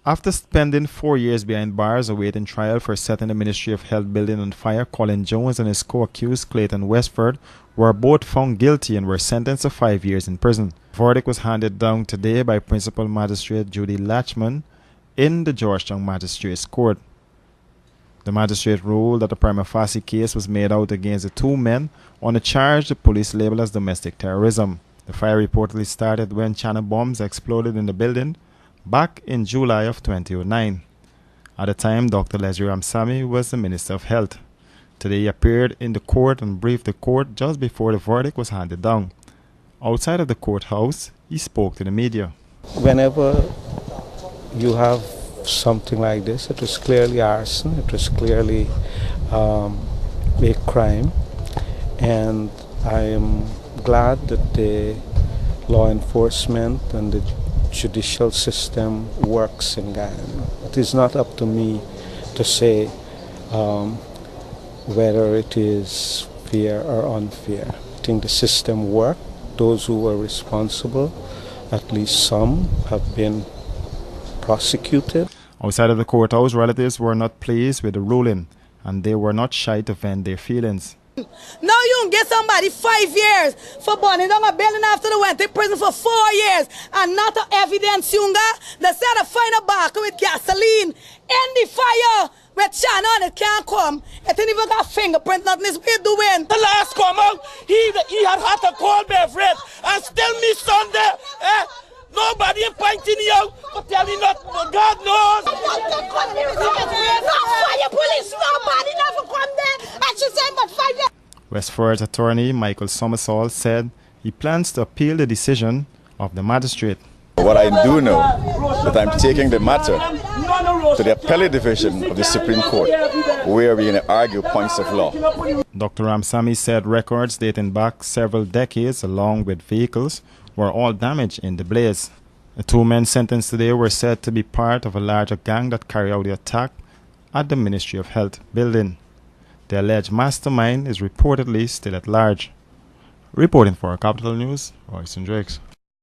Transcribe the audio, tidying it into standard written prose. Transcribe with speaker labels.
Speaker 1: After spending 4 years behind bars awaiting trial for setting the Ministry of Health building on fire, Colin Jones and his co-accused Clayton Westford were both found guilty and were sentenced to 5 years in prison. The verdict was handed down today by Principal Magistrate Judy Latchman in the Georgetown Magistrates Court. The magistrate ruled that a prima facie case was made out against the two men on a charge the police labeled as domestic terrorism. The fire reportedly started when China bombs exploded in the building back in July of 2009. At the time, Dr. Leslie Ramsamy was the Minister of Health. Today he appeared in the court and briefed the court just before the verdict was handed down. Outside of the courthouse, he spoke to the media.
Speaker 2: Whenever you have something like this, it was clearly arson, it was clearly a crime, and I am glad that the law enforcement and the judicial system works in Guyana. It is not up to me to say whether it is fair or unfair. I think the system worked. Those who were responsible, at least some, have been prosecuted.
Speaker 1: Outside of the courthouse, relatives were not pleased with the ruling, and they were not shy to vent their feelings.
Speaker 3: Now you can get somebody 5 years for burning down a building after they went to prison for 4 years and not a evidence you got. They said to find a barker with gasoline in the fire with China and it can't come. It ain't even got fingerprint, nothing is we doing.
Speaker 4: The last come out, he had a cold beverage and still me Sunday. Nobody ain't pointing you out, but telling not, God knows.
Speaker 3: No fire police, nobody never come there. And she said, but 5 years.
Speaker 1: Westford's attorney, Michael Somersall, said he plans to appeal the decision of the magistrate.
Speaker 5: What I do know that I'm taking the matter to the appellate division of the Supreme Court, where we argue points of law.
Speaker 1: Dr. Ramsamy said records dating back several decades, along with vehicles, were all damaged in the blaze. The two men sentenced today were said to be part of a larger gang that carried out the attack at the Ministry of Health building. The alleged mastermind is reportedly still at large. Reporting for Capital News, Royston Drakes.